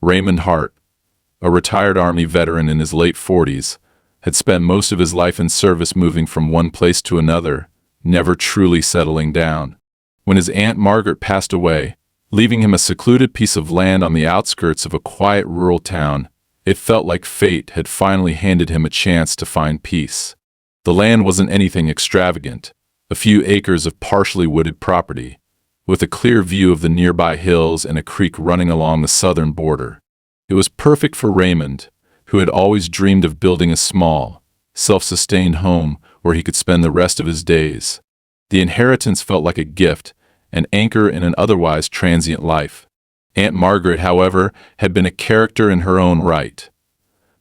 Raymond Hart, a retired Army veteran in his late 40s, had spent most of his life in service moving from one place to another, never truly settling down. When his Aunt Margaret passed away, leaving him a secluded piece of land on the outskirts of a quiet rural town, it felt like fate had finally handed him a chance to find peace. The land wasn't anything extravagant, a few acres of partially wooded property, with a clear view of the nearby hills and a creek running along the southern border. It was perfect for Raymond, who had always dreamed of building a small, self-sustained home where he could spend the rest of his days. The inheritance felt like a gift, an anchor in an otherwise transient life. Aunt Margaret, however, had been a character in her own right.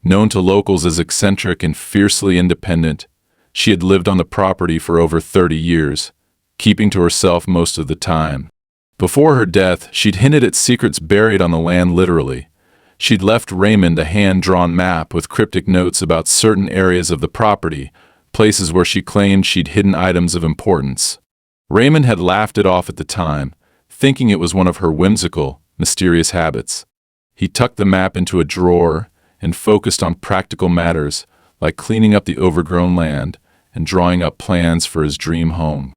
Known to locals as eccentric and fiercely independent, she had lived on the property for over 30 years, keeping to herself most of the time. Before her death, she'd hinted at secrets buried on the land literally. She'd left Raymond a hand-drawn map with cryptic notes about certain areas of the property, places where she claimed she'd hidden items of importance. Raymond had laughed it off at the time, thinking it was one of her whimsical, mysterious habits. He tucked the map into a drawer and focused on practical matters like cleaning up the overgrown land and drawing up plans for his dream home.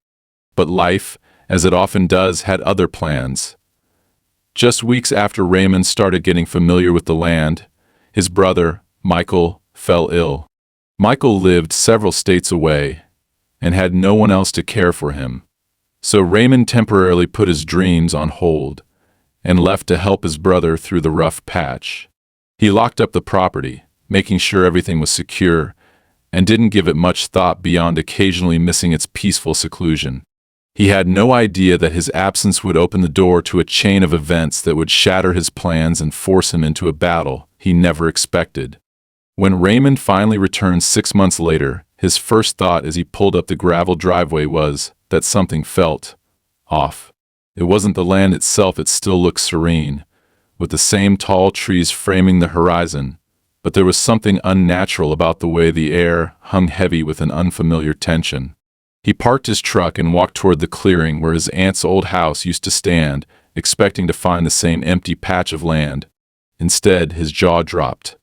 But life, as it often does, had other plans. Just weeks after Raymond started getting familiar with the land, his brother, Michael, fell ill. Michael lived several states away and had no one else to care for him. So Raymond temporarily put his dreams on hold and left to help his brother through the rough patch. He locked up the property, making sure everything was secure, and didn't give it much thought beyond occasionally missing its peaceful seclusion. He had no idea that his absence would open the door to a chain of events that would shatter his plans and force him into a battle he never expected. When Raymond finally returned 6 months later, his first thought as he pulled up the gravel driveway was that something felt off. It wasn't the land itself, it still looked serene, with the same tall trees framing the horizon, but there was something unnatural about the way the air hung heavy with an unfamiliar tension. He parked his truck and walked toward the clearing where his aunt's old house used to stand, expecting to find the same empty patch of land. Instead, his jaw dropped.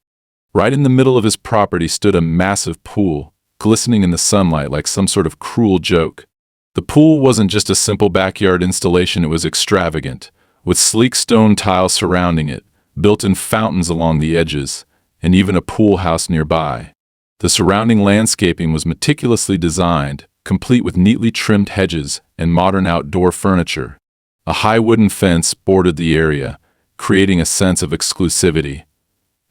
Right in the middle of his property stood a massive pool, glistening in the sunlight like some sort of cruel joke. The pool wasn't just a simple backyard installation, it was extravagant, with sleek stone tiles surrounding it, built-in fountains along the edges, and even a pool house nearby. The surrounding landscaping was meticulously designed, complete with neatly trimmed hedges and modern outdoor furniture. A high wooden fence bordered the area, creating a sense of exclusivity.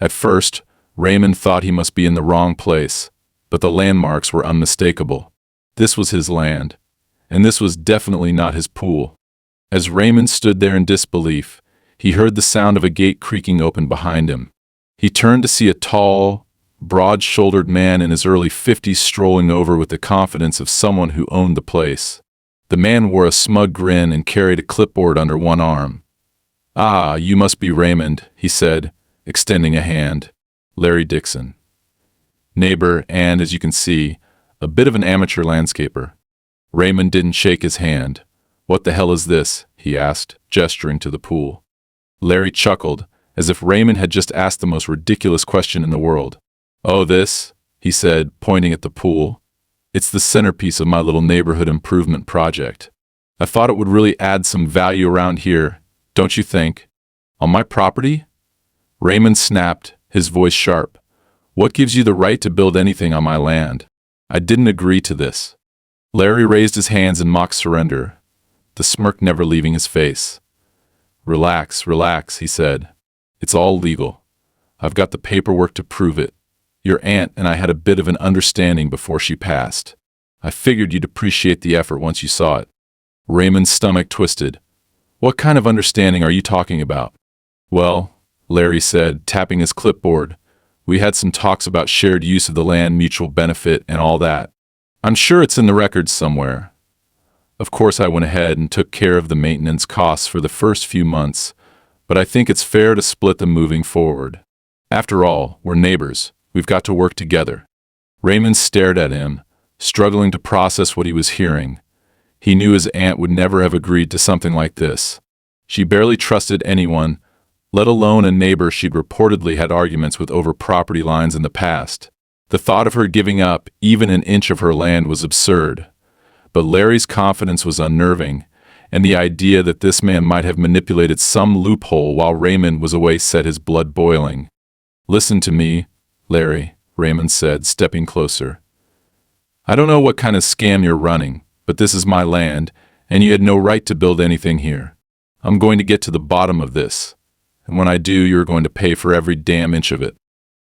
At first, Raymond thought he must be in the wrong place, but the landmarks were unmistakable. This was his land, and this was definitely not his pool. As Raymond stood there in disbelief, he heard the sound of a gate creaking open behind him. He turned to see a tall, broad-shouldered man in his early 50s strolling over with the confidence of someone who owned the place. The man wore a smug grin and carried a clipboard under one arm. "Ah, you must be Raymond," he said, extending a hand. "Larry Dixon. Neighbor and, as you can see, a bit of an amateur landscaper." Raymond didn't shake his hand. "What the hell is this?" he asked, gesturing to the pool. Larry chuckled, as if Raymond had just asked the most ridiculous question in the world. "Oh, this," he said, pointing at the pool. "It's the centerpiece of my little neighborhood improvement project. I thought it would really add some value around here, don't you think?" "On my property?" Raymond snapped, his voice sharp. "What gives you the right to build anything on my land? I didn't agree to this." Larry raised his hands in mock surrender, the smirk never leaving his face. "Relax, relax," he said. "It's all legal. I've got the paperwork to prove it. Your aunt and I had a bit of an understanding before she passed. I figured you'd appreciate the effort once you saw it." Raymond's stomach twisted. "What kind of understanding are you talking about?" "Well," Larry said, tapping his clipboard, "we had some talks about shared use of the land, mutual benefit, and all that. I'm sure it's in the records somewhere. Of course, I went ahead and took care of the maintenance costs for the first few months, but I think it's fair to split them moving forward. After all, we're neighbors. We've got to work together." Raymond stared at him, struggling to process what he was hearing. He knew his aunt would never have agreed to something like this. She barely trusted anyone, let alone a neighbor she'd reportedly had arguments with over property lines in the past. The thought of her giving up even an inch of her land was absurd. But Larry's confidence was unnerving, and the idea that this man might have manipulated some loophole while Raymond was away set his blood boiling. "Listen to me, Larry," Raymond said, stepping closer. "I don't know what kind of scam you're running, but this is my land, and you had no right to build anything here. I'm going to get to the bottom of this, and when I do, you're going to pay for every damn inch of it."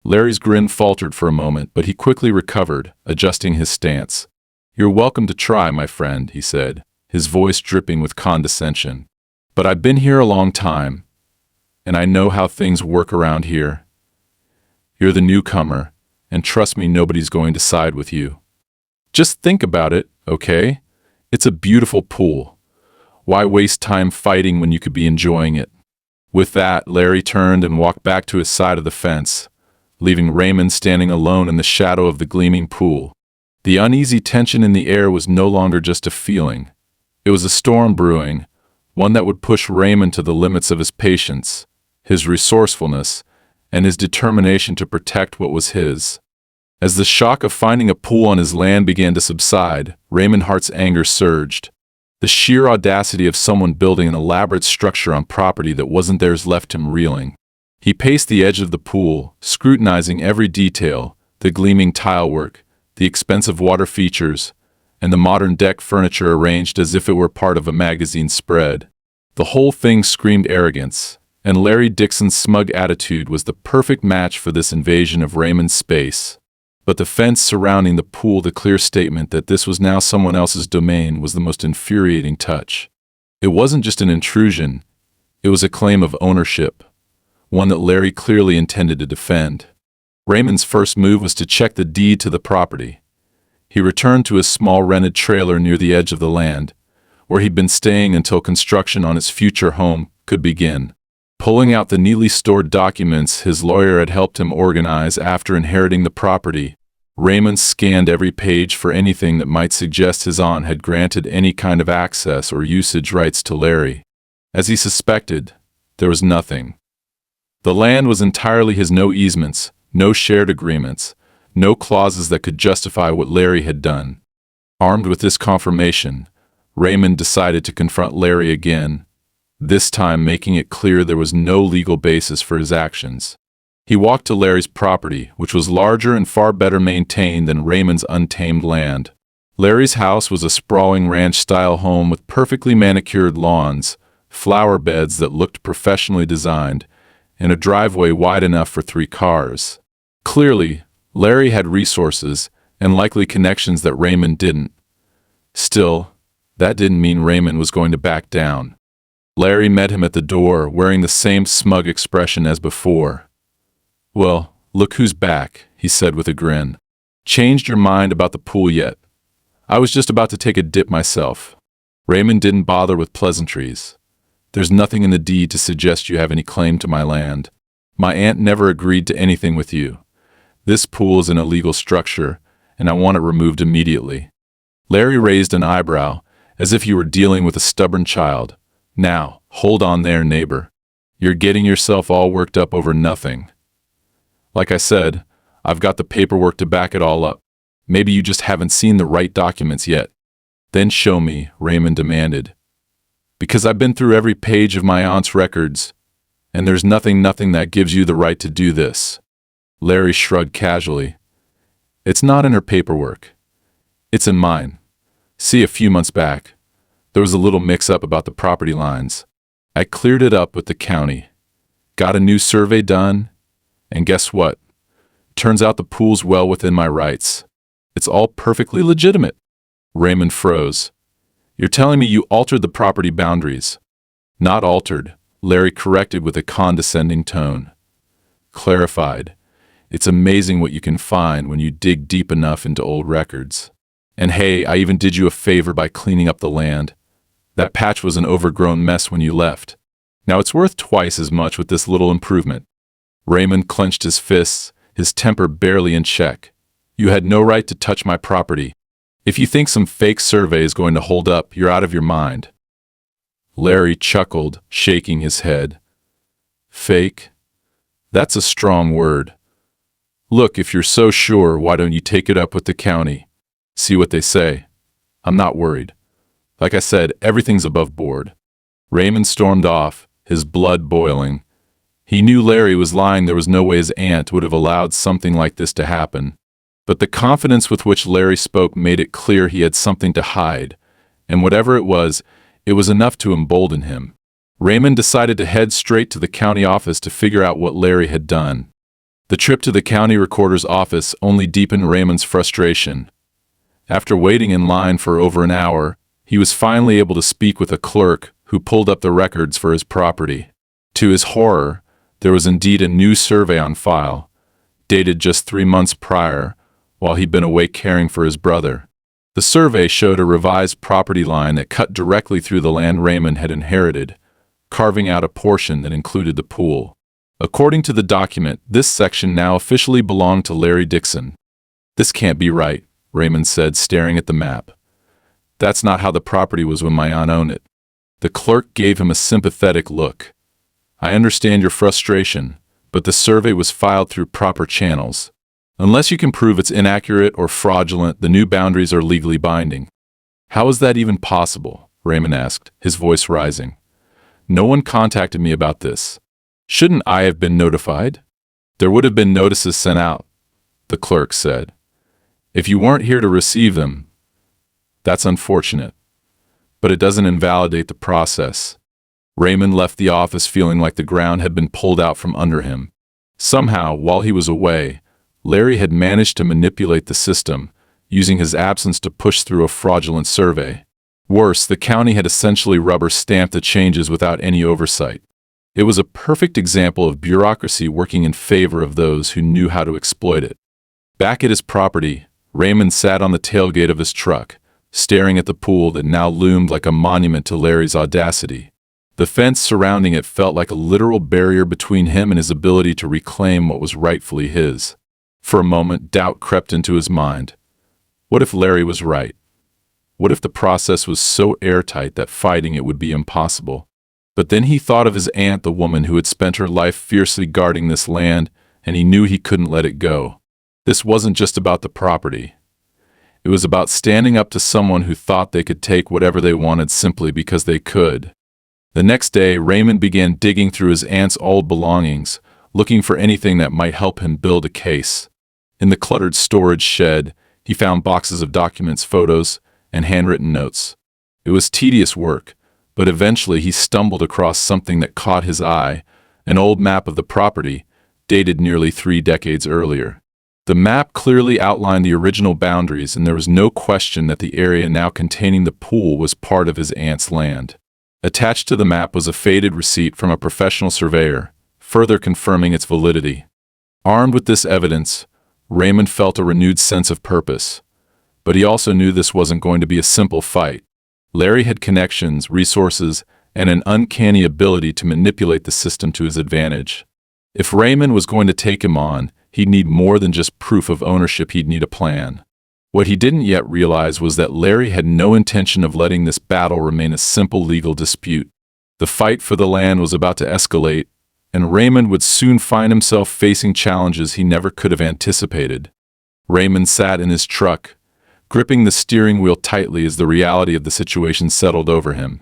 Larry's grin faltered for a moment, but he quickly recovered, adjusting his stance. "You're welcome to try, my friend," he said, his voice dripping with condescension. "But I've been here a long time, and I know how things work around here. You're the newcomer, and trust me, nobody's going to side with you. Just think about it, okay? It's a beautiful pool. Why waste time fighting when you could be enjoying it?" With that, Larry turned and walked back to his side of the fence, leaving Raymond standing alone in the shadow of the gleaming pool. The uneasy tension in the air was no longer just a feeling. It was a storm brewing, one that would push Raymond to the limits of his patience, his resourcefulness, and his determination to protect what was his. As the shock of finding a pool on his land began to subside, Raymond Hart's anger surged. The sheer audacity of someone building an elaborate structure on property that wasn't theirs left him reeling. He paced the edge of the pool, scrutinizing every detail, the gleaming tilework, the expensive water features, and the modern deck furniture arranged as if it were part of a magazine spread. The whole thing screamed arrogance, and Larry Dixon's smug attitude was the perfect match for this invasion of Raymond's space. But the fence surrounding the pool, the clear statement that this was now someone else's domain, was the most infuriating touch. It wasn't just an intrusion, it was a claim of ownership, one that Larry clearly intended to defend. Raymond's first move was to check the deed to the property. He returned to his small rented trailer near the edge of the land, where he'd been staying until construction on his future home could begin. Pulling out the neatly stored documents his lawyer had helped him organize after inheriting the property, Raymond scanned every page for anything that might suggest his aunt had granted any kind of access or usage rights to Larry. As he suspected, there was nothing. The land was entirely his, no easements, no shared agreements, no clauses that could justify what Larry had done. Armed with this confirmation, Raymond decided to confront Larry again, this time making it clear there was no legal basis for his actions. He walked to Larry's property, which was larger and far better maintained than Raymond's untamed land. Larry's house was a sprawling ranch-style home with perfectly manicured lawns, flower beds that looked professionally designed, and a driveway wide enough for 3 cars. Clearly, Larry had resources and likely connections that Raymond didn't. Still, that didn't mean Raymond was going to back down. Larry met him at the door, wearing the same smug expression as before. "Well, look who's back," he said with a grin. "Changed your mind about the pool yet? I was just about to take a dip myself." Raymond didn't bother with pleasantries. "There's nothing in the deed to suggest you have any claim to my land. My aunt never agreed to anything with you. This pool is an illegal structure, and I want it removed immediately." Larry raised an eyebrow, as if he were dealing with a stubborn child. "Now, hold on there, neighbor. You're getting yourself all worked up over nothing. Like I said, I've got the paperwork to back it all up. Maybe you just haven't seen the right documents yet." "Then show me," Raymond demanded. "Because I've been through every page of my aunt's records, and there's nothing that gives you the right to do this." Larry shrugged casually. "It's not in her paperwork. It's in mine. See, a few months back, there was a little mix-up about the property lines. I cleared it up with the county, got a new survey done, and guess what? Turns out the pool's well within my rights. It's all perfectly legitimate." Raymond froze. "You're telling me you altered the property boundaries?" "Not altered," Larry corrected with a condescending tone. "Clarified. It's amazing what you can find when you dig deep enough into old records. And hey, I even did you a favor by cleaning up the land. That patch was an overgrown mess when you left. Now it's worth twice as much with this little improvement." Raymond clenched his fists, his temper barely in check. "You had no right to touch my property. If you think some fake survey is going to hold up, you're out of your mind." Larry chuckled, shaking his head. Fake? That's a strong word. Look, if you're so sure, why don't you take it up with the county? See what they say. I'm not worried. Like I said, everything's above board. Raymond stormed off, his blood boiling. He knew Larry was lying. There was no way his aunt would have allowed something like this to happen. But the confidence with which Larry spoke made it clear he had something to hide, and whatever it was enough to embolden him. Raymond decided to head straight to the county office to figure out what Larry had done. The trip to the county recorder's office only deepened Raymond's frustration. After waiting in line for over an hour, he was finally able to speak with a clerk who pulled up the records for his property. To his horror, there was indeed a new survey on file, dated just 3 months prior, while he'd been away caring for his brother. The survey showed a revised property line that cut directly through the land Raymond had inherited, carving out a portion that included the pool. According to the document, this section now officially belonged to Larry Dixon. "This can't be right," Raymond said, staring at the map. "That's not how the property was when my aunt owned it." The clerk gave him a sympathetic look. "I understand your frustration, but the survey was filed through proper channels. Unless you can prove it's inaccurate or fraudulent, the new boundaries are legally binding." "How is that even possible?" Raymond asked, his voice rising. "No one contacted me about this. Shouldn't I have been notified?" "There would have been notices sent out," the clerk said. "If you weren't here to receive them, that's unfortunate. But it doesn't invalidate the process." Raymond left the office feeling like the ground had been pulled out from under him. Somehow, while he was away, Larry had managed to manipulate the system, using his absence to push through a fraudulent survey. Worse, the county had essentially rubber-stamped the changes without any oversight. It was a perfect example of bureaucracy working in favor of those who knew how to exploit it. Back at his property, Raymond sat on the tailgate of his truck, staring at the pool that now loomed like a monument to Larry's audacity. The fence surrounding it felt like a literal barrier between him and his ability to reclaim what was rightfully his. For a moment, doubt crept into his mind. What if Larry was right? What if the process was so airtight that fighting it would be impossible? But then he thought of his aunt, the woman who had spent her life fiercely guarding this land, and he knew he couldn't let it go. This wasn't just about the property. It was about standing up to someone who thought they could take whatever they wanted simply because they could. The next day, Raymond began digging through his aunt's old belongings, looking for anything that might help him build a case. In the cluttered storage shed, he found boxes of documents, photos, and handwritten notes. It was tedious work, but eventually he stumbled across something that caught his eye, an old map of the property, dated nearly 3 decades earlier. The map clearly outlined the original boundaries, and there was no question that the area now containing the pool was part of his aunt's land. Attached to the map was a faded receipt from a professional surveyor, further confirming its validity. Armed with this evidence, Raymond felt a renewed sense of purpose. But he also knew this wasn't going to be a simple fight. Larry had connections, resources, and an uncanny ability to manipulate the system to his advantage. If Raymond was going to take him on, he'd need more than just proof of ownership. He'd need a plan. What he didn't yet realize was that Larry had no intention of letting this battle remain a simple legal dispute. The fight for the land was about to escalate, and Raymond would soon find himself facing challenges he never could have anticipated. Raymond sat in his truck, gripping the steering wheel tightly as the reality of the situation settled over him.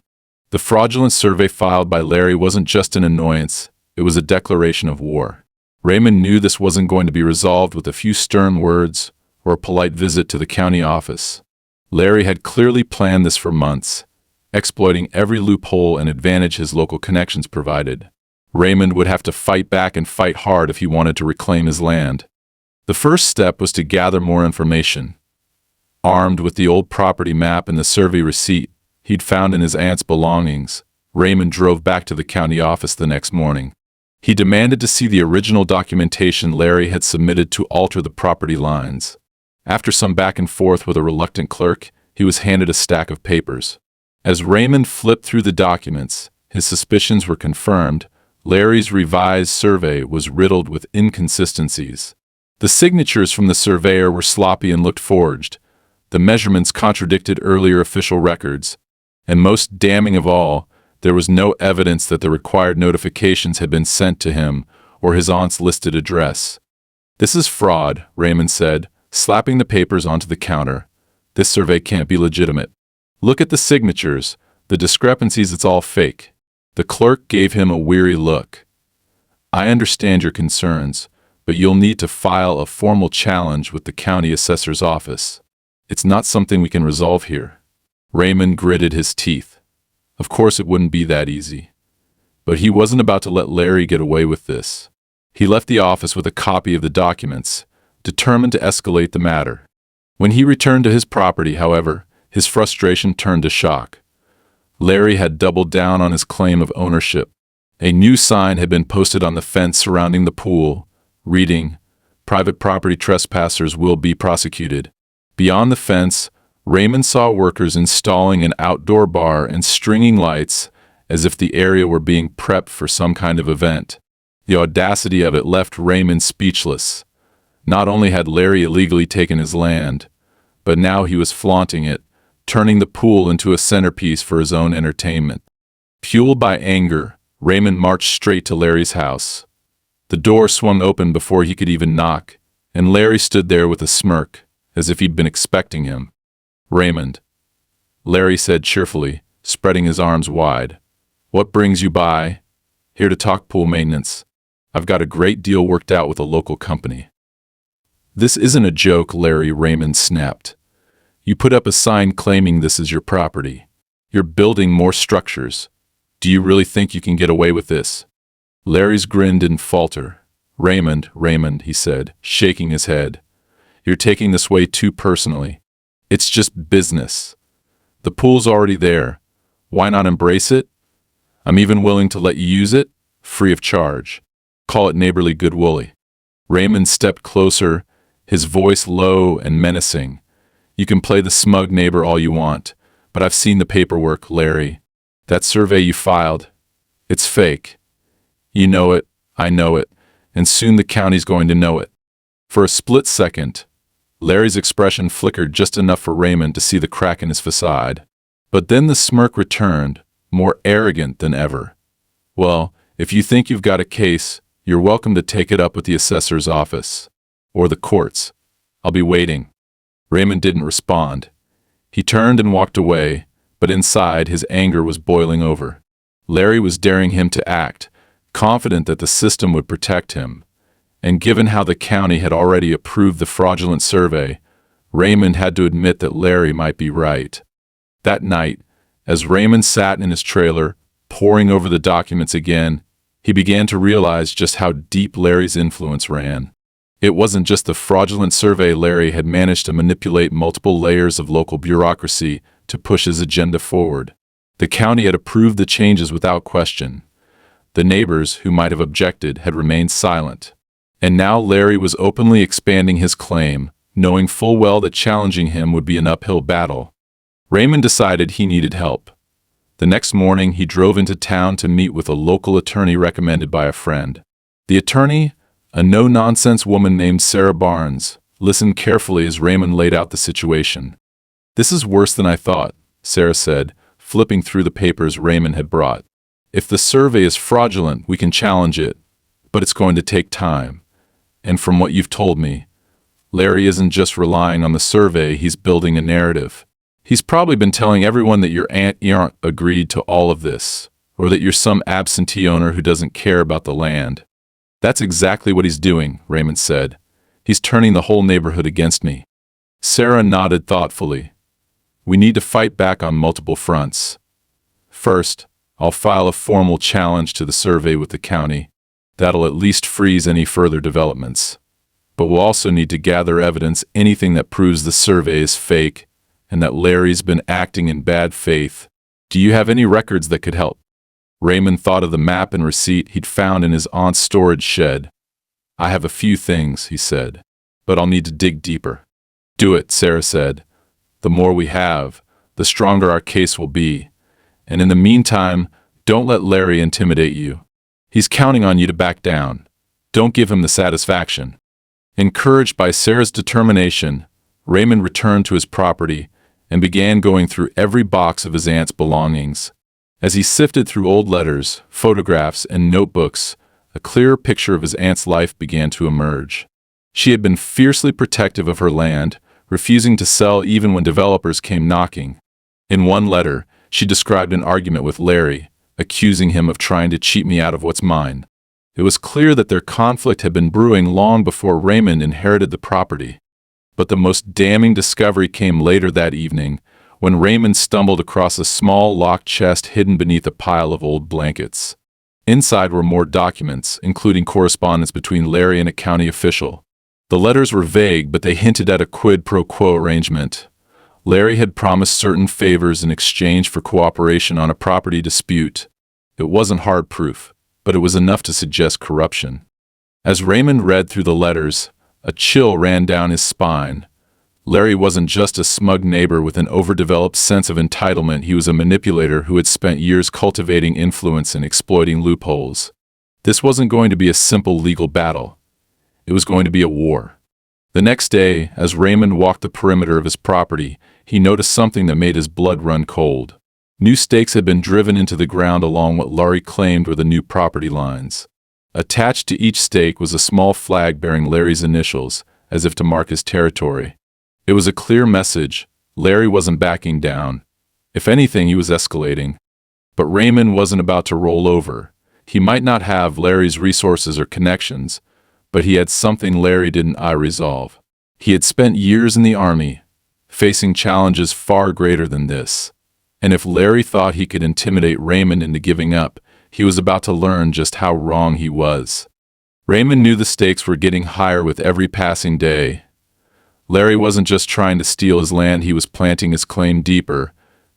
The fraudulent survey filed by Larry wasn't just an annoyance, it was a declaration of war. Raymond knew this wasn't going to be resolved with a few stern words or a polite visit to the county office. Larry had clearly planned this for months, exploiting every loophole and advantage his local connections provided. Raymond would have to fight back and fight hard if he wanted to reclaim his land. The first step was to gather more information. Armed with the old property map and the survey receipt he'd found in his aunt's belongings, Raymond drove back to the county office the next morning. He demanded to see the original documentation Larry had submitted to alter the property lines. After some back and forth with a reluctant clerk, he was handed a stack of papers. As Raymond flipped through the documents, his suspicions were confirmed. Larry's revised survey was riddled with inconsistencies. The signatures from the surveyor were sloppy and looked forged. The measurements contradicted earlier official records. And most damning of all, There was no evidence that the required notifications had been sent to him or his aunt's listed address. "This is fraud," Raymond said, slapping the papers onto the counter. "This survey can't be legitimate. Look at the signatures, the discrepancies, it's all fake." The clerk gave him a weary look. "I understand your concerns, but you'll need to file a formal challenge with the county assessor's office. It's not something we can resolve here." Raymond gritted his teeth. Of course it wouldn't be that easy. But he wasn't about to let Larry get away with this. He left the office with a copy of the documents, determined to escalate the matter. When he returned to his property, however, his frustration turned to shock. Larry had doubled down on his claim of ownership. A new sign had been posted on the fence surrounding the pool, reading, "Private property trespassers will be prosecuted." Beyond the fence, Raymond saw workers installing an outdoor bar and stringing lights as if the area were being prepped for some kind of event. The audacity of it left Raymond speechless. Not only had Larry illegally taken his land, but now he was flaunting it, turning the pool into a centerpiece for his own entertainment. Fueled by anger, Raymond marched straight to Larry's house. The door swung open before he could even knock, and Larry stood there with a smirk, as if he'd been expecting him. "Raymond," Larry said cheerfully, spreading his arms wide. "What brings you by?" "Here to talk pool maintenance. I've got a great deal worked out with a local company." "This isn't a joke, Larry," Raymond snapped. "You put up a sign claiming this is your property. You're building more structures. Do you really think you can get away with this?" Larry's grin didn't falter. Raymond," he said, shaking his head. "You're taking this way too personally. It's just business. The pool's already there. Why not embrace it? I'm even willing to let you use it, free of charge. Call it neighborly goodwill." Raymond stepped closer, his voice low and menacing. "You can play the smug neighbor all you want, but I've seen the paperwork, Larry. That survey you filed, it's fake. You know it, I know it, and soon the county's going to know it." For a split second, Larry's expression flickered just enough for Raymond to see the crack in his facade. But then the smirk returned, more arrogant than ever. "Well, if you think you've got a case, you're welcome to take it up with the assessor's office. Or the courts. I'll be waiting." Raymond didn't respond. He turned and walked away, but inside his anger was boiling over. Larry was daring him to act, confident that the system would protect him. And given how the county had already approved the fraudulent survey, Raymond had to admit that Larry might be right. That night, as Raymond sat in his trailer, poring over the documents again, he began to realize just how deep Larry's influence ran. It wasn't just the fraudulent survey. Larry had managed to manipulate multiple layers of local bureaucracy to push his agenda forward. The county had approved the changes without question. The neighbors, who might have objected, had remained silent. And now Larry was openly expanding his claim, knowing full well that challenging him would be an uphill battle. Raymond decided he needed help. The next morning, he drove into town to meet with a local attorney recommended by a friend. The attorney, a no-nonsense woman named Sarah Barnes, listened carefully as Raymond laid out the situation. "This is worse than I thought," Sarah said, flipping through the papers Raymond had brought. "If the survey is fraudulent, we can challenge it, but it's going to take time. And from what you've told me, Larry isn't just relying on the survey, he's building a narrative. He's probably been telling everyone that your aunt agreed to all of this, or that you're some absentee owner who doesn't care about the land." "That's exactly what he's doing," Raymond said. "He's turning the whole neighborhood against me." Sarah nodded thoughtfully. "We need to fight back on multiple fronts. First, I'll file a formal challenge to the survey with the county. That'll at least freeze any further developments. But we'll also need to gather evidence, anything that proves the survey is fake and that Larry's been acting in bad faith. Do you have any records that could help?" Raymond thought of the map and receipt he'd found in his aunt's storage shed. "I have a few things," he said, "but I'll need to dig deeper." "Do it," Sarah said. "The more we have, the stronger our case will be. And in the meantime, don't let Larry intimidate you. He's counting on you to back down. Don't give him the satisfaction." Encouraged by Sarah's determination, Raymond returned to his property and began going through every box of his aunt's belongings. As he sifted through old letters, photographs, and notebooks, a clearer picture of his aunt's life began to emerge. She had been fiercely protective of her land, refusing to sell even when developers came knocking. In one letter, she described an argument with Larry, accusing him of trying to cheat me out of what's mine. It was clear that their conflict had been brewing long before Raymond inherited the property. But the most damning discovery came later that evening, when Raymond stumbled across a small locked chest hidden beneath a pile of old blankets. Inside were more documents, including correspondence between Larry and a county official. The letters were vague, but they hinted at a quid pro quo arrangement. Larry had promised certain favors in exchange for cooperation on a property dispute. It wasn't hard proof, but it was enough to suggest corruption. As Raymond read through the letters, a chill ran down his spine. Larry wasn't just a smug neighbor with an overdeveloped sense of entitlement. He was a manipulator who had spent years cultivating influence and exploiting loopholes. This wasn't going to be a simple legal battle. It was going to be a war. The next day, as Raymond walked the perimeter of his property, he noticed something that made his blood run cold. New stakes had been driven into the ground along what Larry claimed were the new property lines. Attached to each stake was a small flag bearing Larry's initials, as if to mark his territory. It was a clear message. Larry wasn't backing down. If anything, he was escalating. But Raymond wasn't about to roll over. He might not have Larry's resources or connections, but he had something Larry didn't resolve. He had spent years in the army, facing challenges far greater than this. And if Larry thought he could intimidate Raymond into giving up, he was about to learn just how wrong he was. Raymond knew the stakes were getting higher with every passing day. Larry wasn't just trying to steal his land, he was planting his claim deeper,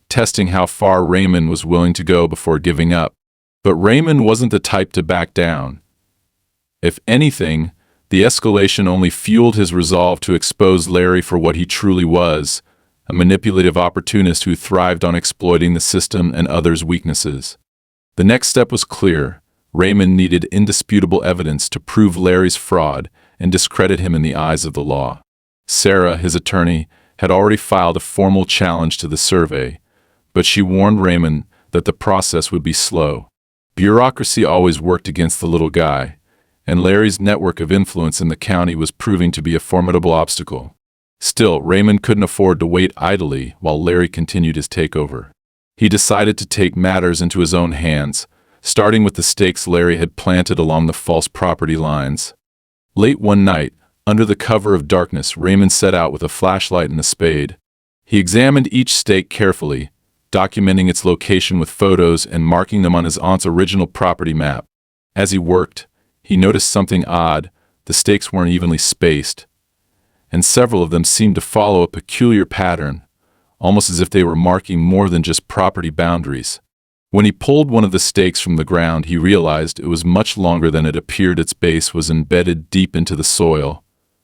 testing how far Raymond was willing to go before giving up. But Raymond wasn't the type to back down. If anything, the escalation only fueled his resolve to expose Larry for what he truly was, a manipulative opportunist who thrived on exploiting the system and others' weaknesses. The next step was clear. Raymond needed indisputable evidence to prove Larry's fraud and discredit him in the eyes of the law. Sarah, his attorney, had already filed a formal challenge to the survey, but she warned Raymond that the process would be slow. Bureaucracy always worked against the little guy, and Larry's network of influence in the county was proving to be a formidable obstacle. Still, Raymond couldn't afford to wait idly while Larry continued his takeover. He decided to take matters into his own hands, starting with the stakes Larry had planted along the false property lines. Late one night, under the cover of darkness, Raymond set out with a flashlight and a spade. He examined each stake carefully, documenting its location with photos and marking them on his aunt's original property map. As he worked, he noticed something odd. The stakes weren't evenly spaced, and several of them seemed to follow a peculiar pattern, almost as if they were marking more than just property boundaries. When he pulled one of the stakes from the ground, he realized it was much longer than it appeared. Its base was embedded deep into the soil,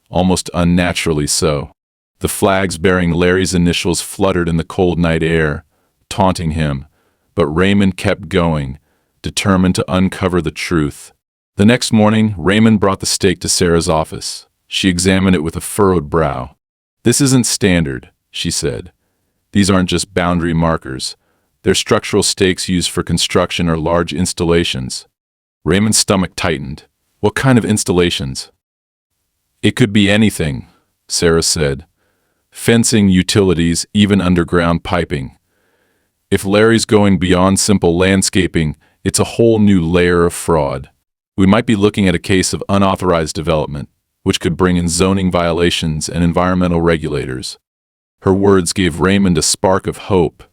almost unnaturally so. The flags bearing Larry's initials fluttered in the cold night air, taunting him, but Raymond kept going, determined to uncover the truth. The next morning, Raymond brought the stake to Sarah's office. She examined it with a furrowed brow. "This isn't standard," she said. "These aren't just boundary markers. They're structural stakes used for construction or large installations." Raymond's stomach tightened. "What kind of installations?" "It could be anything," Sarah said. "Fencing, utilities, even underground piping. If Larry's going beyond simple landscaping, it's a whole new layer of fraud. We might be looking at a case of unauthorized development, which could bring in zoning violations and environmental regulators." Her words gave Raymond a spark of hope.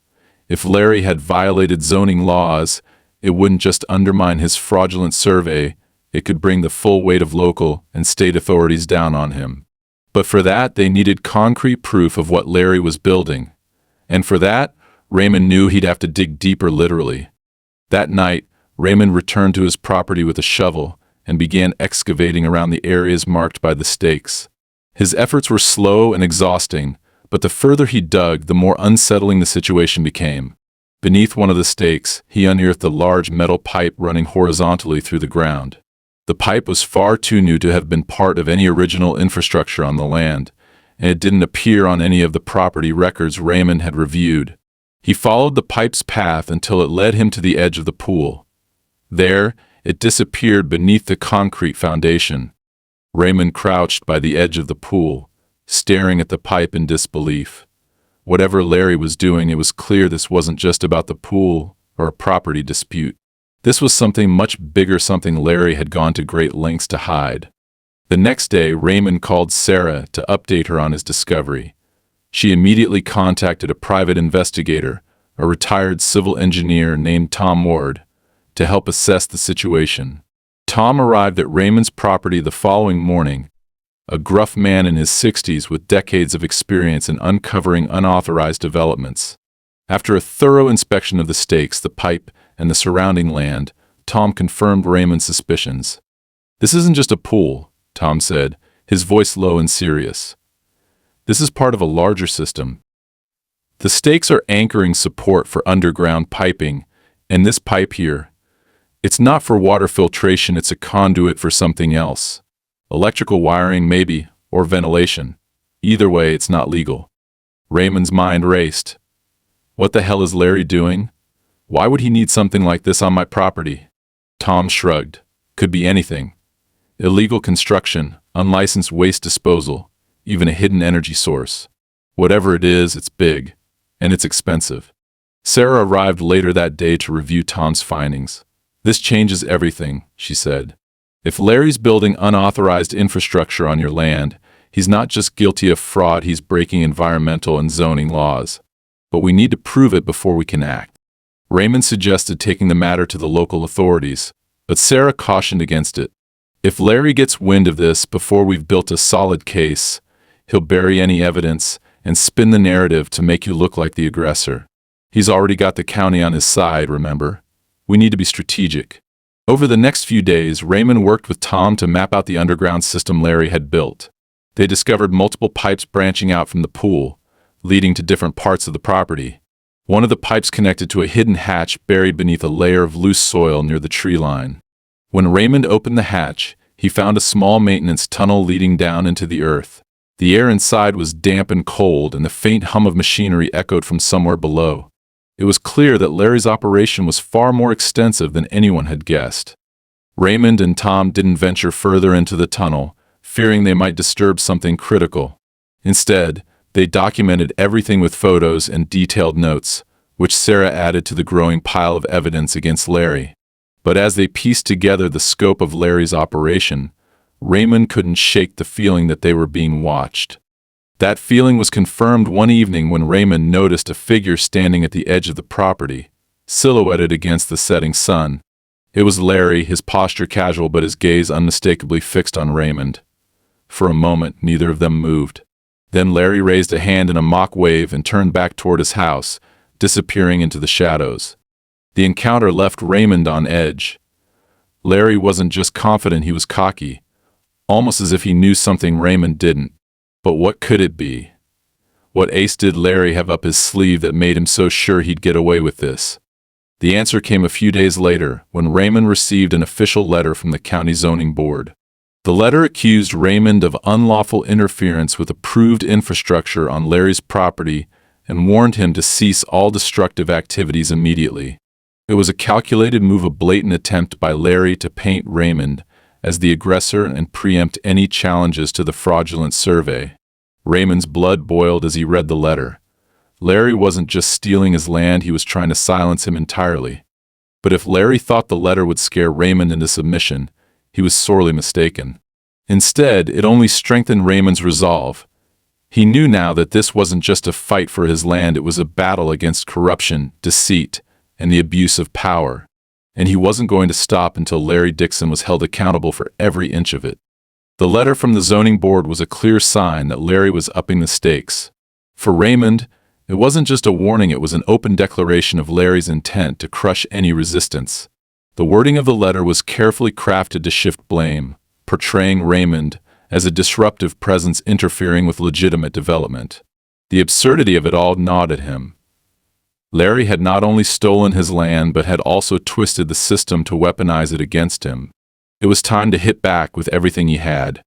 If Larry had violated zoning laws, it wouldn't just undermine his fraudulent survey, it could bring the full weight of local and state authorities down on him. But for that, they needed concrete proof of what Larry was building. And for that, Raymond knew he'd have to dig deeper, literally. That night, Raymond returned to his property with a shovel and began excavating around the areas marked by the stakes. His efforts were slow and exhausting, but the further he dug, the more unsettling the situation became. Beneath one of the stakes, he unearthed a large metal pipe running horizontally through the ground. The pipe was far too new to have been part of any original infrastructure on the land, and it didn't appear on any of the property records Raymond had reviewed. He followed the pipe's path until it led him to the edge of the pool. There, it disappeared beneath the concrete foundation. Raymond crouched by the edge of the pool, staring at the pipe in disbelief. Whatever Larry was doing, it was clear this wasn't just about the pool or a property dispute. This was something much bigger, something Larry had gone to great lengths to hide. The next day, Raymond called Sarah to update her on his discovery. She immediately contacted a private investigator, a retired civil engineer named Tom Ward, to help assess the situation. Tom arrived at Raymond's property the following morning, a gruff man in his 60s with decades of experience in uncovering unauthorized developments. After a thorough inspection of the stakes, the pipe, and the surrounding land, Tom confirmed Raymond's suspicions. "This isn't just a pool," Tom said, his voice low and serious. "This is part of a larger system. The stakes are anchoring support for underground piping, and this pipe here, it's not for water filtration, it's a conduit for something else. Electrical wiring maybe, or ventilation. Either way, it's not legal." Raymond's mind raced. What the hell is Larry doing? Why would he need something like this on my property? Tom shrugged. Could be anything. Illegal construction, unlicensed waste disposal, even a hidden energy source. Whatever it is, it's big, and it's expensive. Sarah arrived later that day to review Tom's findings. "This changes everything," she said. "If Larry's building unauthorized infrastructure on your land, he's not just guilty of fraud, he's breaking environmental and zoning laws. But we need to prove it before we can act." Raymond suggested taking the matter to the local authorities, but Sarah cautioned against it. "If Larry gets wind of this before we've built a solid case, he'll bury any evidence and spin the narrative to make you look like the aggressor. He's already got the county on his side, remember? We need to be strategic." Over the next few days, Raymond worked with Tom to map out the underground system Larry had built. They discovered multiple pipes branching out from the pool, leading to different parts of the property. One of the pipes connected to a hidden hatch buried beneath a layer of loose soil near the tree line. When Raymond opened the hatch, he found a small maintenance tunnel leading down into the earth. The air inside was damp and cold, and the faint hum of machinery echoed from somewhere below. It was clear that Larry's operation was far more extensive than anyone had guessed. Raymond and Tom didn't venture further into the tunnel, fearing they might disturb something critical. Instead, they documented everything with photos and detailed notes, which Sarah added to the growing pile of evidence against Larry. But as they pieced together the scope of Larry's operation, Raymond couldn't shake the feeling that they were being watched. That feeling was confirmed one evening when Raymond noticed a figure standing at the edge of the property, silhouetted against the setting sun. It was Larry, his posture casual but his gaze unmistakably fixed on Raymond. For a moment, neither of them moved. Then Larry raised a hand in a mock wave and turned back toward his house, disappearing into the shadows. The encounter left Raymond on edge. Larry wasn't just confident, he was cocky, almost as if he knew something Raymond didn't. But what could it be? What ace did Larry have up his sleeve that made him so sure he'd get away with this? The answer came a few days later, when Raymond received an official letter from the county zoning board. The letter accused Raymond of unlawful interference with approved infrastructure on Larry's property and warned him to cease all destructive activities immediately. It was a calculated move, a blatant attempt by Larry to paint Raymond as the aggressor and preempt any challenges to the fraudulent survey. Raymond's blood boiled as he read the letter. Larry wasn't just stealing his land, he was trying to silence him entirely. But if Larry thought the letter would scare Raymond into submission, he was sorely mistaken. Instead, it only strengthened Raymond's resolve. He knew now that this wasn't just a fight for his land, it was a battle against corruption, deceit, and the abuse of power. And he wasn't going to stop until Larry Dixon was held accountable for every inch of it. The letter from the zoning board was a clear sign that Larry was upping the stakes. For Raymond, it wasn't just a warning, it was an open declaration of Larry's intent to crush any resistance. The wording of the letter was carefully crafted to shift blame, portraying Raymond as a disruptive presence interfering with legitimate development. The absurdity of it all gnawed at him. Larry had not only stolen his land but had also twisted the system to weaponize it against him. It was time to hit back with everything he had.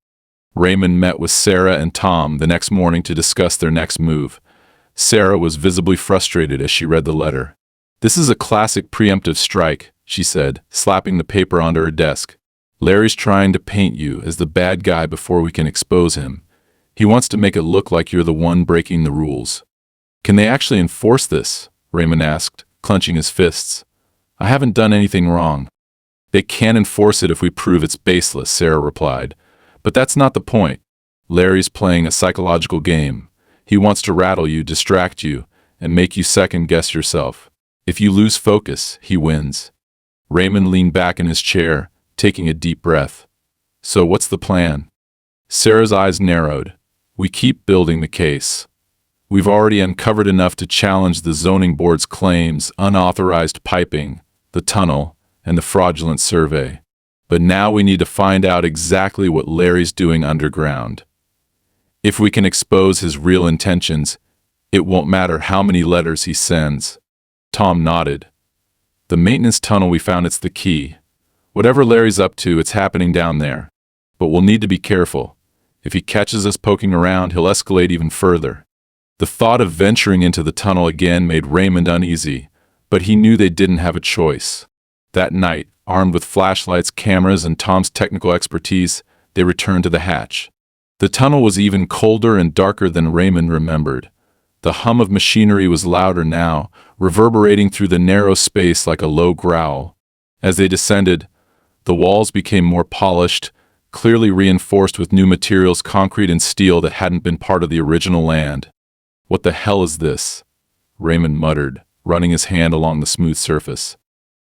Raymond met with Sarah and Tom the next morning to discuss their next move. Sarah was visibly frustrated as she read the letter. "This is a classic preemptive strike," she said, slapping the paper onto her desk. "Larry's trying to paint you as the bad guy before we can expose him. He wants to make it look like you're the one breaking the rules." "Can they actually enforce this?" Raymond asked, clenching his fists. "I haven't done anything wrong." "They can enforce it if we prove it's baseless," Sarah replied. "But that's not the point. Larry's playing a psychological game. He wants to rattle you, distract you, and make you second-guess yourself. If you lose focus, he wins." Raymond leaned back in his chair, taking a deep breath. "So what's the plan?" Sarah's eyes narrowed. "We keep building the case. We've already uncovered enough to challenge the zoning board's claims, unauthorized piping, the tunnel, and the fraudulent survey. But now we need to find out exactly what Larry's doing underground. If we can expose his real intentions, it won't matter how many letters he sends." Tom nodded. "The maintenance tunnel, we found it's the key. Whatever Larry's up to, it's happening down there. But we'll need to be careful. If he catches us poking around, he'll escalate even further." The thought of venturing into the tunnel again made Raymond uneasy, but he knew they didn't have a choice. That night, armed with flashlights, cameras, and Tom's technical expertise, they returned to the hatch. The tunnel was even colder and darker than Raymond remembered. The hum of machinery was louder now, reverberating through the narrow space like a low growl. As they descended, the walls became more polished, clearly reinforced with new materials, concrete and steel that hadn't been part of the original land. "What the hell is this?" Raymond muttered, running his hand along the smooth surface.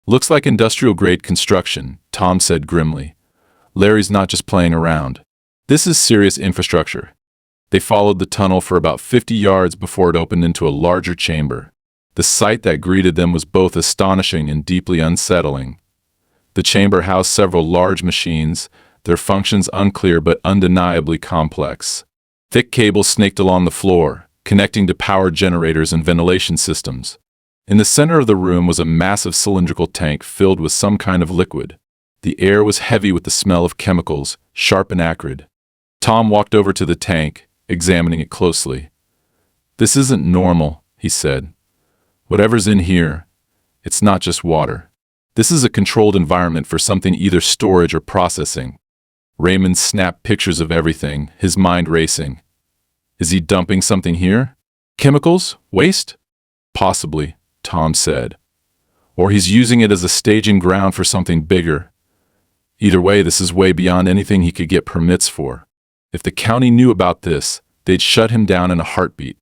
"Looks like industrial-grade construction," Tom said grimly. "Larry's not just playing around. This is serious infrastructure." They followed the tunnel for about 50 yards before it opened into a larger chamber. The sight that greeted them was both astonishing and deeply unsettling. The chamber housed several large machines, their functions unclear but undeniably complex. Thick cables snaked along the floor, connecting to power generators and ventilation systems. In the center of the room was a massive cylindrical tank filled with some kind of liquid. The air was heavy with the smell of chemicals, sharp and acrid. Tom walked over to the tank, examining it closely. "This isn't normal," he said. "Whatever's in here, it's not just water. This is a controlled environment for something, either storage or processing." Raymond snapped pictures of everything, his mind racing. "Is he dumping something here? Chemicals? Waste?" "Possibly," Tom said. "Or he's using it as a staging ground for something bigger. Either way, this is way beyond anything he could get permits for. If the county knew about this, they'd shut him down in a heartbeat."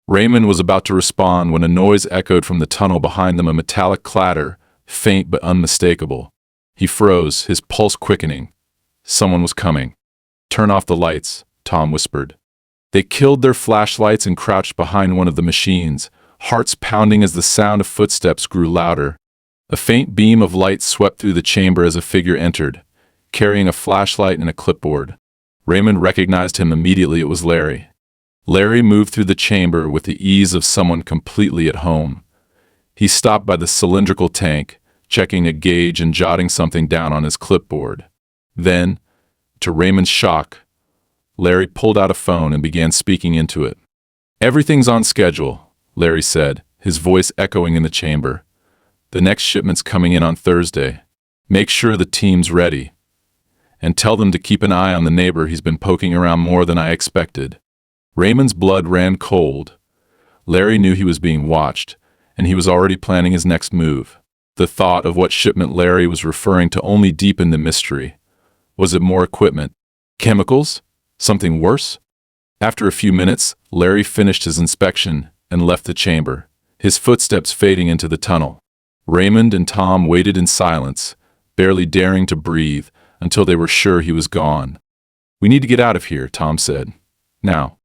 Raymond was about to respond when a noise echoed from the tunnel behind them, a metallic clatter, faint but unmistakable. He froze, his pulse quickening. Someone was coming. "Turn off the lights," Tom whispered. They killed their flashlights and crouched behind one of the machines, hearts pounding as the sound of footsteps grew louder. A faint beam of light swept through the chamber as a figure entered, carrying a flashlight and a clipboard. Raymond recognized him immediately. It was Larry. Larry moved through the chamber with the ease of someone completely at home. He stopped by the cylindrical tank, checking a gauge and jotting something down on his clipboard. Then, to Raymond's shock, Larry pulled out a phone and began speaking into it. "Everything's on schedule," Larry said, his voice echoing in the chamber. "The next shipment's coming in on Thursday. Make sure the team's ready. And tell them to keep an eye on the neighbor. He's been poking around more than I expected." Raymond's blood ran cold. Larry knew he was being watched, and he was already planning his next move. The thought of what shipment Larry was referring to only deepened the mystery. Was it more equipment? Chemicals? Something worse? After a few minutes, Larry finished his inspection and left the chamber, his footsteps fading into the tunnel. Raymond and Tom waited in silence, barely daring to breathe, until they were sure he was gone. "We need to get out of here," Tom said. "Now."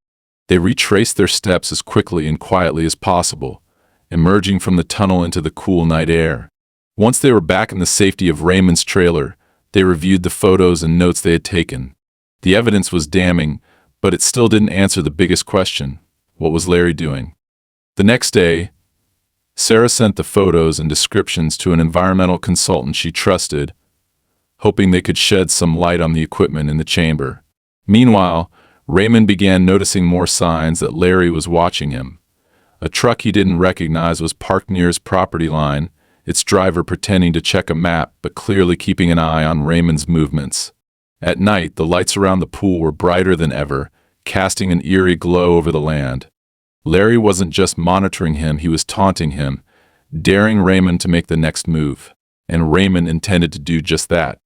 They retraced their steps as quickly and quietly as possible, emerging from the tunnel into the cool night air. Once they were back in the safety of Raymond's trailer, they reviewed the photos and notes they had taken. The evidence was damning, but it still didn't answer the biggest question: what was Larry doing? The next day, Sarah sent the photos and descriptions to an environmental consultant she trusted, hoping they could shed some light on the equipment in the chamber. Meanwhile, Raymond began noticing more signs that Larry was watching him. A truck he didn't recognize was parked near his property line, its driver pretending to check a map but clearly keeping an eye on Raymond's movements. At night, the lights around the pool were brighter than ever, casting an eerie glow over the land. Larry wasn't just monitoring him, he was taunting him, daring Raymond to make the next move. And Raymond intended to do just that.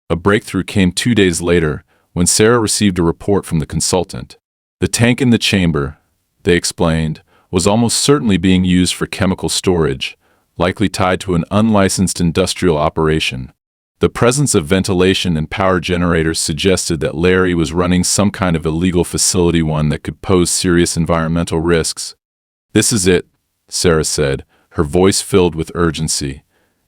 A breakthrough came 2 days later, when Sarah received a report from the consultant. The tank in the chamber, they explained, was almost certainly being used for chemical storage, likely tied to an unlicensed industrial operation. The presence of ventilation and power generators suggested that Larry was running some kind of illegal facility, one that could pose serious environmental risks. "This is it," Sarah said, her voice filled with urgency.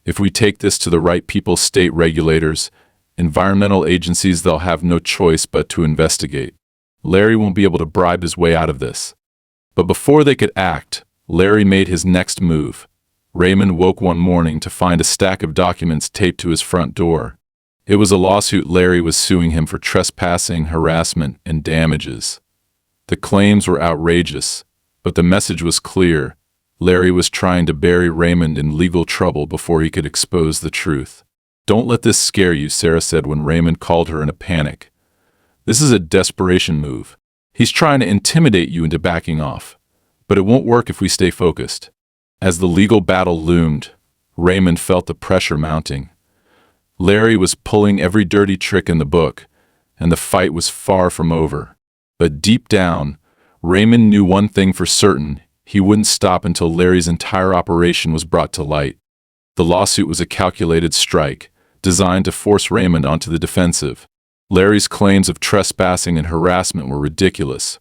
"If we take this to the right people, state regulators, environmental agencies, they'll have no choice but to investigate. Larry won't be able to bribe his way out of this." But before they could act, Larry made his next move. Raymond woke one morning to find a stack of documents taped to his front door. It was a lawsuit. Larry was suing him for trespassing, harassment, and damages. The claims were outrageous, but the message was clear. Larry was trying to bury Raymond in legal trouble before he could expose the truth. "Don't let this scare you," Sarah said when Raymond called her in a panic. "This is a desperation move. He's trying to intimidate you into backing off, but it won't work if we stay focused." As the legal battle loomed, Raymond felt the pressure mounting. Larry was pulling every dirty trick in the book, and the fight was far from over. But deep down, Raymond knew one thing for certain: he wouldn't stop until Larry's entire operation was brought to light. The lawsuit was a calculated strike, designed to force Raymond onto the defensive. Larry's claims of trespassing and harassment were ridiculous,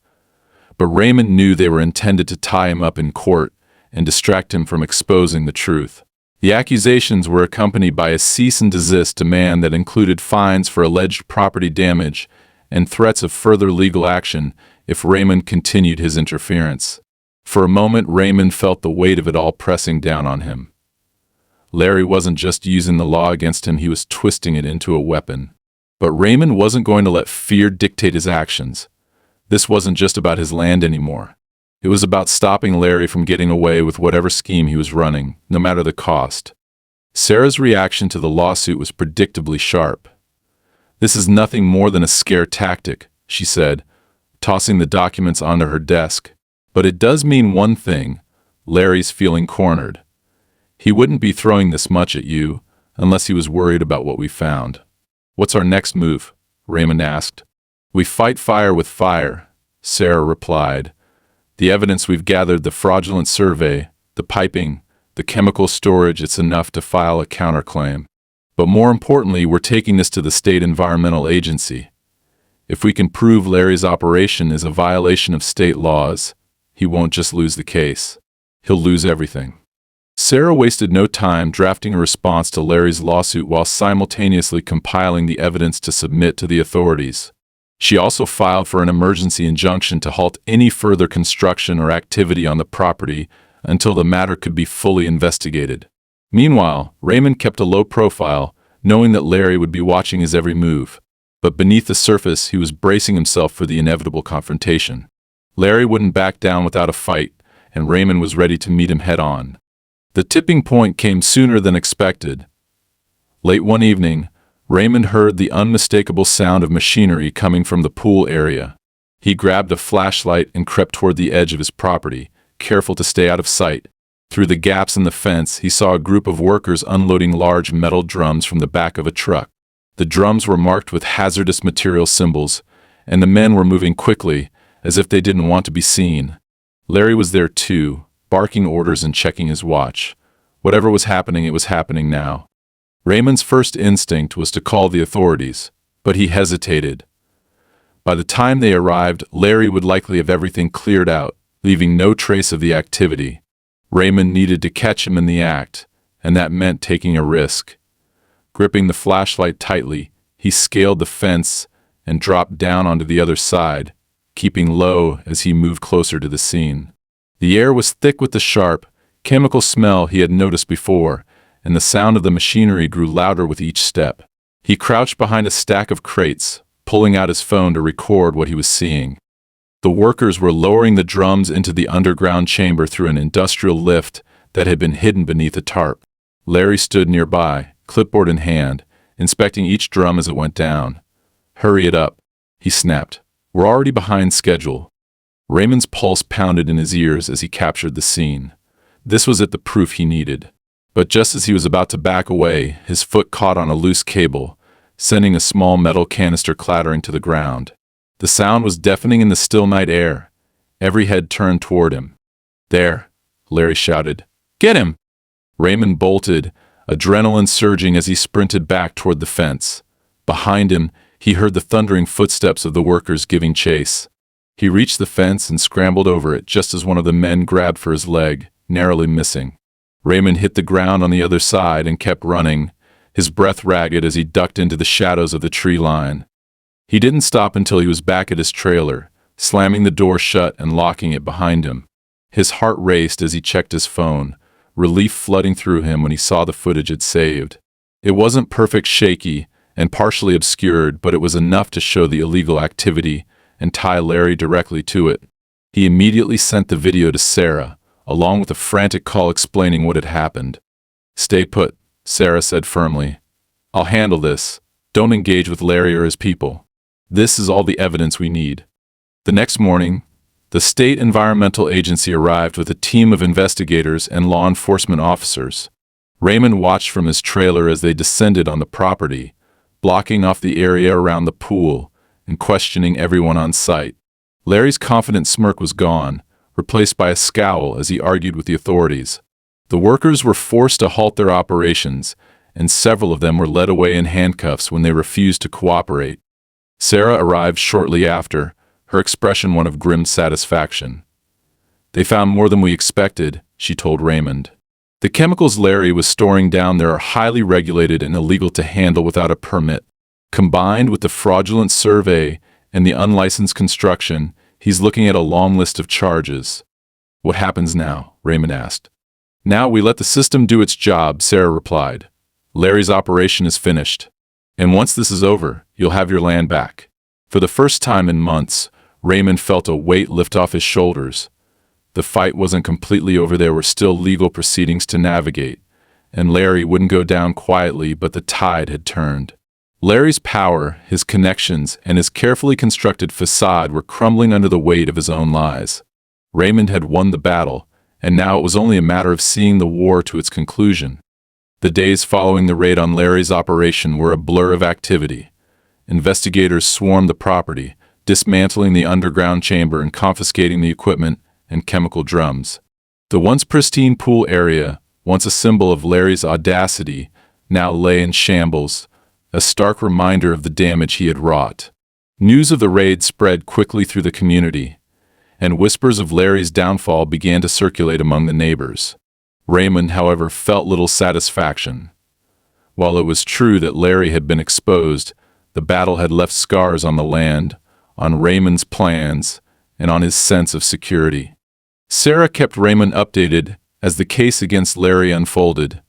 but Raymond knew they were intended to tie him up in court and distract him from exposing the truth. The accusations were accompanied by a cease and desist demand that included fines for alleged property damage and threats of further legal action if Raymond continued his interference. For a moment, Raymond felt the weight of it all pressing down on him. Larry wasn't just using the law against him, he was twisting it into a weapon. But Raymond wasn't going to let fear dictate his actions. This wasn't just about his land anymore. It was about stopping Larry from getting away with whatever scheme he was running, no matter the cost. Sarah's reaction to the lawsuit was predictably sharp. "This is nothing more than a scare tactic," she said, tossing the documents onto her desk. "But it does mean one thing: Larry's feeling cornered. He wouldn't be throwing this much at you unless he was worried about what we found." "What's our next move?" Raymond asked. "We fight fire with fire," Sarah replied. "The evidence we've gathered, the fraudulent survey, the piping, the chemical storage, it's enough to file a counterclaim. But more importantly, we're taking this to the state environmental agency. If we can prove Larry's operation is a violation of state laws, he won't just lose the case. He'll lose everything." Sarah wasted no time drafting a response to Larry's lawsuit while simultaneously compiling the evidence to submit to the authorities. She also filed for an emergency injunction to halt any further construction or activity on the property until the matter could be fully investigated. Meanwhile, Raymond kept a low profile, knowing that Larry would be watching his every move. But beneath the surface, he was bracing himself for the inevitable confrontation. Larry wouldn't back down without a fight, and Raymond was ready to meet him head-on. The tipping point came sooner than expected. Late one evening, Raymond heard the unmistakable sound of machinery coming from the pool area. He grabbed a flashlight and crept toward the edge of his property, careful to stay out of sight. Through the gaps in the fence, he saw a group of workers unloading large metal drums from the back of a truck. The drums were marked with hazardous material symbols, and the men were moving quickly, as if they didn't want to be seen. Larry was there too, barking orders and checking his watch. Whatever was happening, it was happening now. Raymond's first instinct was to call the authorities, but he hesitated. By the time they arrived, Larry would likely have everything cleared out, leaving no trace of the activity. Raymond needed to catch him in the act, and that meant taking a risk. Gripping the flashlight tightly, he scaled the fence and dropped down onto the other side, keeping low as he moved closer to the scene. The air was thick with the sharp, chemical smell he had noticed before, and the sound of the machinery grew louder with each step. He crouched behind a stack of crates, pulling out his phone to record what he was seeing. The workers were lowering the drums into the underground chamber through an industrial lift that had been hidden beneath a tarp. Larry stood nearby, clipboard in hand, inspecting each drum as it went down. "Hurry it up," he snapped. "We're already behind schedule." Raymond's pulse pounded in his ears as he captured the scene. This was it, the proof he needed. But just as he was about to back away, his foot caught on a loose cable, sending a small metal canister clattering to the ground. The sound was deafening in the still night air. Every head turned toward him. "There!" Larry shouted. "Get him!" Raymond bolted, adrenaline surging as he sprinted back toward the fence. Behind him, he heard the thundering footsteps of the workers giving chase. He reached the fence and scrambled over it just as one of the men grabbed for his leg, narrowly missing. Raymond hit the ground on the other side and kept running, his breath ragged as he ducked into the shadows of the tree line. He didn't stop until he was back at his trailer, slamming the door shut and locking it behind him. His heart raced as he checked his phone, relief flooding through him when he saw the footage it saved. It wasn't perfect, shaky, and partially obscured, but it was enough to show the illegal activity and tie Larry directly to it. He immediately sent the video to Sarah, along with a frantic call explaining what had happened. "Stay put," Sarah said firmly. "I'll handle this. Don't engage with Larry or his people. This is all the evidence we need." The next morning, the State Environmental Agency arrived with a team of investigators and law enforcement officers. Raymond watched from his trailer as they descended on the property, blocking off the area around the pool and questioning everyone on site. Larry's confident smirk was gone, replaced by a scowl as he argued with the authorities. The workers were forced to halt their operations, and several of them were led away in handcuffs when they refused to cooperate. Sarah arrived shortly after, her expression one of grim satisfaction. "They found more than we expected," she told Raymond. "The chemicals Larry was storing down there are highly regulated and illegal to handle without a permit. Combined with the fraudulent survey and the unlicensed construction, he's looking at a long list of charges." "What happens now?" Raymond asked. "Now we let the system do its job," Sarah replied. "Larry's operation is finished. And once this is over, you'll have your land back." For the first time in months, Raymond felt a weight lift off his shoulders. The fight wasn't completely over. There were still legal proceedings to navigate, and Larry wouldn't go down quietly, but the tide had turned. Larry's power, his connections, and his carefully constructed facade were crumbling under the weight of his own lies. Raymond had won the battle, and now it was only a matter of seeing the war to its conclusion. The days following the raid on Larry's operation were a blur of activity. Investigators swarmed the property, dismantling the underground chamber and confiscating the equipment and chemical drums. The once pristine pool area, once a symbol of Larry's audacity, now lay in shambles, a stark reminder of the damage he had wrought. News of the raid spread quickly through the community, and whispers of Larry's downfall began to circulate among the neighbors. Raymond, however, felt little satisfaction. While it was true that Larry had been exposed, the battle had left scars on the land, on Raymond's plans, and on his sense of security. Sarah kept Raymond updated as the case against Larry unfolded.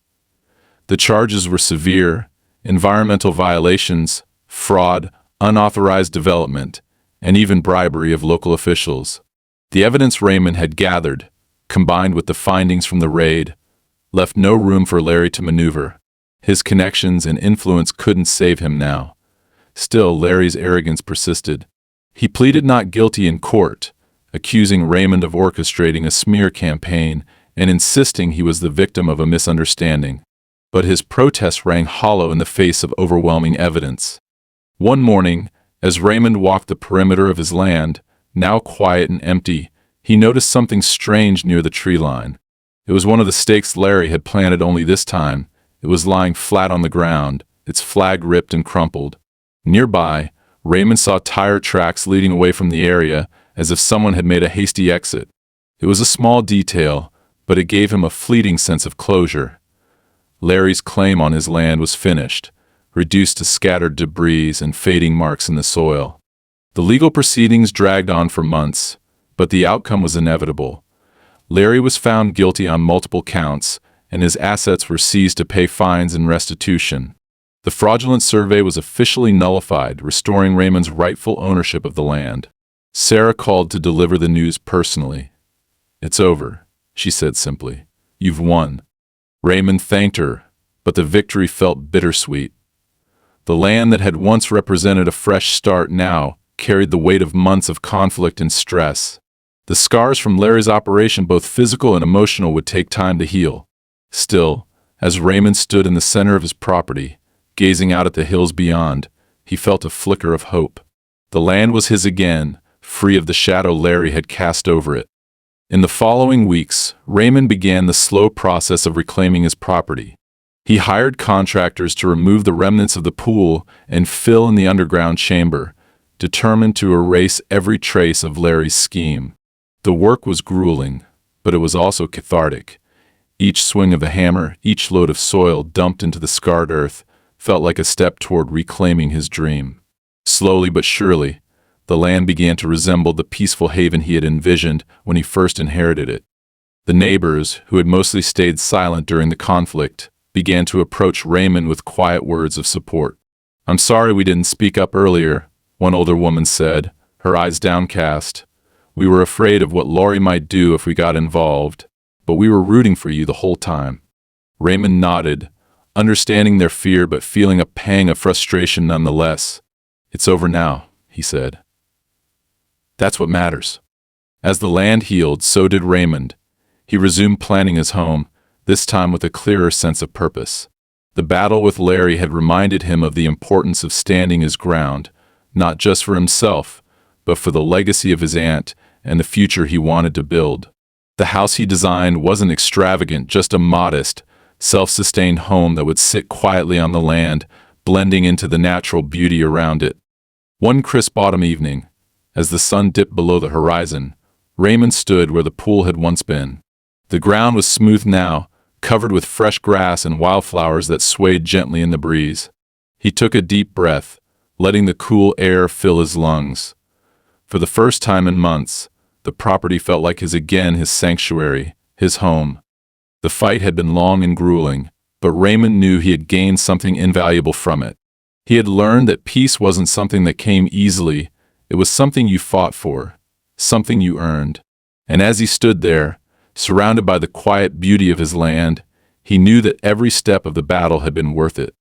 The charges were severe: environmental violations, fraud, unauthorized development, and even bribery of local officials. The evidence Raymond had gathered, combined with the findings from the raid, left no room for Larry to maneuver. His connections and influence couldn't save him now. Still, Larry's arrogance persisted. He pleaded not guilty in court, accusing Raymond of orchestrating a smear campaign and insisting he was the victim of a misunderstanding. But his protests rang hollow in the face of overwhelming evidence. One morning, as Raymond walked the perimeter of his land, now quiet and empty, he noticed something strange near the tree line. It was one of the stakes Larry had planted, only this time it was lying flat on the ground, its flag ripped and crumpled. Nearby, Raymond saw tire tracks leading away from the area, as if someone had made a hasty exit. It was a small detail, but it gave him a fleeting sense of closure. Larry's claim on his land was finished, reduced to scattered debris and fading marks in the soil. The legal proceedings dragged on for months, but the outcome was inevitable. Larry was found guilty on multiple counts, and his assets were seized to pay fines and restitution. The fraudulent survey was officially nullified, restoring Raymond's rightful ownership of the land. Sarah called to deliver the news personally. "It's over," she said simply. "You've won." Raymond thanked her, but the victory felt bittersweet. The land that had once represented a fresh start now carried the weight of months of conflict and stress. The scars from Larry's operation, both physical and emotional, would take time to heal. Still, as Raymond stood in the center of his property, gazing out at the hills beyond, he felt a flicker of hope. The land was his again, free of the shadow Larry had cast over it. In the following weeks, Raymond began the slow process of reclaiming his property. He hired contractors to remove the remnants of the pool and fill in the underground chamber, determined to erase every trace of Larry's scheme. The work was grueling, but it was also cathartic. Each swing of the hammer, each load of soil dumped into the scarred earth, felt like a step toward reclaiming his dream. Slowly but surely, the land began to resemble the peaceful haven he had envisioned when he first inherited it. The neighbors, who had mostly stayed silent during the conflict, began to approach Raymond with quiet words of support. "I'm sorry we didn't speak up earlier," one older woman said, her eyes downcast. "We were afraid of what Laurie might do if we got involved, but we were rooting for you the whole time." Raymond nodded, understanding their fear but feeling a pang of frustration nonetheless. "It's over now," he said. "That's what matters." As the land healed, so did Raymond. He resumed planning his home, this time with a clearer sense of purpose. The battle with Larry had reminded him of the importance of standing his ground, not just for himself, but for the legacy of his aunt and the future he wanted to build. The house he designed wasn't extravagant, just a modest, self-sustained home that would sit quietly on the land, blending into the natural beauty around it. One crisp autumn evening, as the sun dipped below the horizon, Raymond stood where the pool had once been. The ground was smooth now, covered with fresh grass and wildflowers that swayed gently in the breeze. He took a deep breath, letting the cool air fill his lungs. For the first time in months, the property felt like his sanctuary, his home. The fight had been long and grueling, but Raymond knew he had gained something invaluable from it. He had learned that peace wasn't something that came easily, it was something you fought for, something you earned. And as he stood there, surrounded by the quiet beauty of his land, he knew that every step of the battle had been worth it.